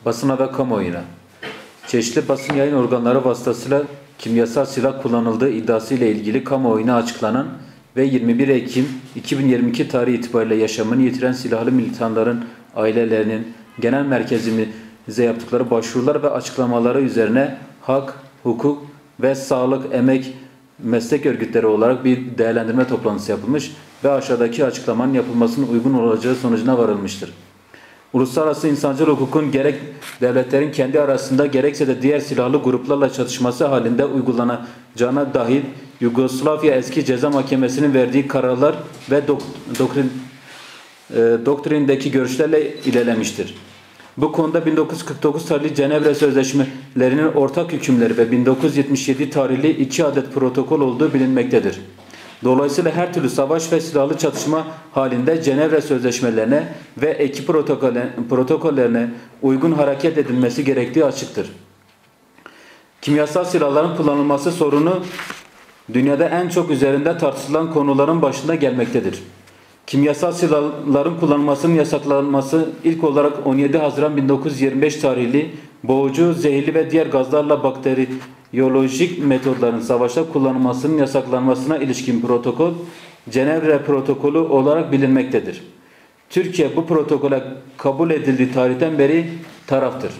Basına ve kamuoyuna. Çeşitli basın yayın organları vasıtasıyla kimyasal silah kullanıldığı iddiası ile ilgili kamuoyuna açıklanan ve 21 Ekim 2022 tarihi itibariyle yaşamını yitiren silahlı militanların ailelerinin genel merkezimize yaptıkları başvurular ve açıklamaları üzerine hak, hukuk ve sağlık, emek, meslek örgütleri olarak bir değerlendirme toplantısı yapılmış ve aşağıdaki açıklamanın yapılmasının uygun olacağı sonucuna varılmıştır. Uluslararası insancıl hukukun gerek devletlerin kendi arasında gerekse de diğer silahlı gruplarla çatışması halinde uygulanacağına dahil Yugoslavya Eski Ceza Mahkemesi'nin verdiği kararlar ve doktrindeki görüşlerle ilerlemiştir. Bu konuda 1949 tarihli Cenevre Sözleşmelerinin ortak hükümleri ve 1977 tarihli 2 adet protokol olduğu bilinmektedir. Dolayısıyla her türlü savaş ve silahlı çatışma halinde Cenevre Sözleşmelerine ve ek protokollerine uygun hareket edilmesi gerektiği açıktır. Kimyasal silahların kullanılması sorunu dünyada en çok üzerinde tartışılan konuların başında gelmektedir. Kimyasal silahların kullanılmasının yasaklanması ilk olarak 17 Haziran 1925 tarihli boğucu, zehirli ve diğer gazlarla bakteriyolojik metodların savaşta kullanılmasının yasaklanmasına ilişkin protokol, Cenevre Protokolü olarak bilinmektedir. Türkiye bu protokole kabul edildiği tarihten beri taraftır.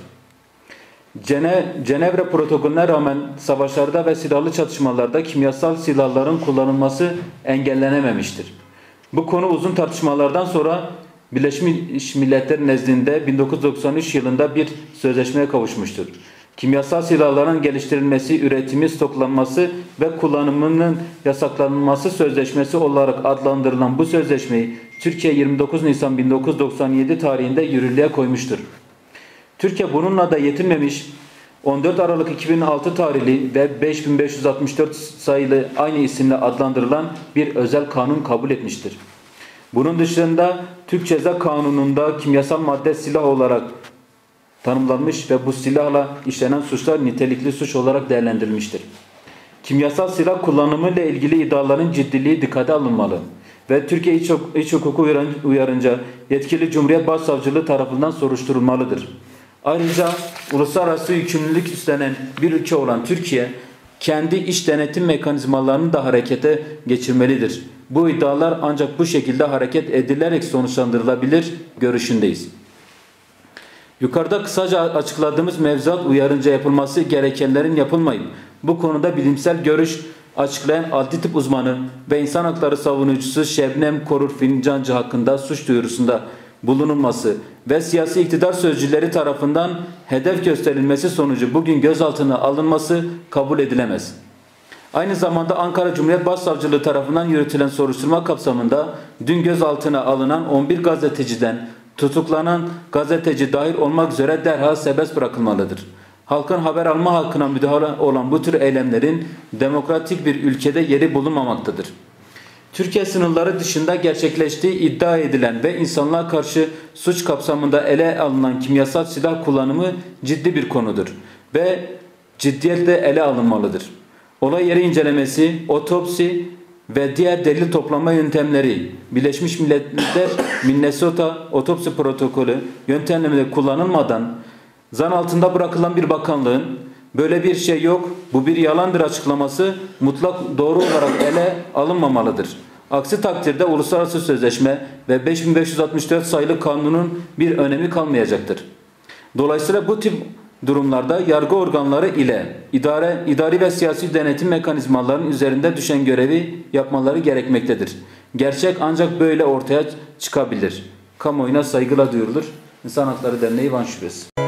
Cenevre Protokolü'ne rağmen savaşlarda ve silahlı çatışmalarda kimyasal silahların kullanılması engellenememiştir. Bu konu uzun tartışmalardan sonra Birleşmiş Milletler nezdinde 1993 yılında bir sözleşmeye kavuşmuştur. Kimyasal silahların geliştirilmesi, üretimi, stoklanması ve kullanımının yasaklanması sözleşmesi olarak adlandırılan bu sözleşmeyi Türkiye 29 Nisan 1997 tarihinde yürürlüğe koymuştur. Türkiye bununla da yetinmemiş, 14 Aralık 2006 tarihli ve 5564 sayılı aynı isimle adlandırılan bir özel kanun kabul etmiştir. Bunun dışında Türk Ceza Kanunu'nda kimyasal madde silah olarak tanımlanmış ve bu silahla işlenen suçlar nitelikli suç olarak değerlendirilmiştir. Kimyasal silah kullanımı ile ilgili iddiaların ciddiliği dikkate alınmalı ve Türkiye İç Hukuku uyarınca yetkili Cumhuriyet Başsavcılığı tarafından soruşturulmalıdır. Ayrıca uluslararası yükümlülük üstlenen bir ülke olan Türkiye, kendi iç denetim mekanizmalarını da harekete geçirmelidir. Bu iddialar ancak bu şekilde hareket edilerek sonuçlandırılabilir görüşündeyiz. Yukarıda kısaca açıkladığımız mevzuat uyarınca yapılması gerekenlerin yapılmayıp bu konuda bilimsel görüş açıklayan adli tıp uzmanı ve insan hakları savunucusu Şebnem Korur Fincancı hakkında suç duyurusunda bulunulması ve siyasi iktidar sözcüleri tarafından hedef gösterilmesi sonucu bugün gözaltına alınması kabul edilemez. Aynı zamanda Ankara Cumhuriyet Başsavcılığı tarafından yürütülen soruşturma kapsamında dün gözaltına alınan 11 gazeteciden tutuklanan gazeteci dahil olmak üzere derhal serbest bırakılmalıdır. Halkın haber alma hakkına müdahale olan bu tür eylemlerin demokratik bir ülkede yeri bulunmamaktadır. Türkiye sınırları dışında gerçekleştiği iddia edilen ve insanlığa karşı suç kapsamında ele alınan kimyasal silah kullanımı ciddi bir konudur ve ciddiyetle ele alınmalıdır. Olay yeri incelemesi, otopsi ve diğer delil toplama yöntemleri Birleşmiş Milletler Minnesota Otopsi Protokolü yöntemlerinde kullanılmadan zan altında bırakılan bir bakanlığın böyle bir şey yok, bu bir yalandır açıklaması mutlak doğru olarak ele alınmamalıdır. Aksi takdirde uluslararası sözleşme ve 5564 sayılı kanunun bir önemi kalmayacaktır. Dolayısıyla bu tip durumlarda yargı organları ile idari ve siyasi denetim mekanizmalarının üzerinde düşen görevi yapmaları gerekmektedir. Gerçek ancak böyle ortaya çıkabilir. Kamuoyuna saygıyla duyurulur. İnsan Hakları Derneği Van Şubesi.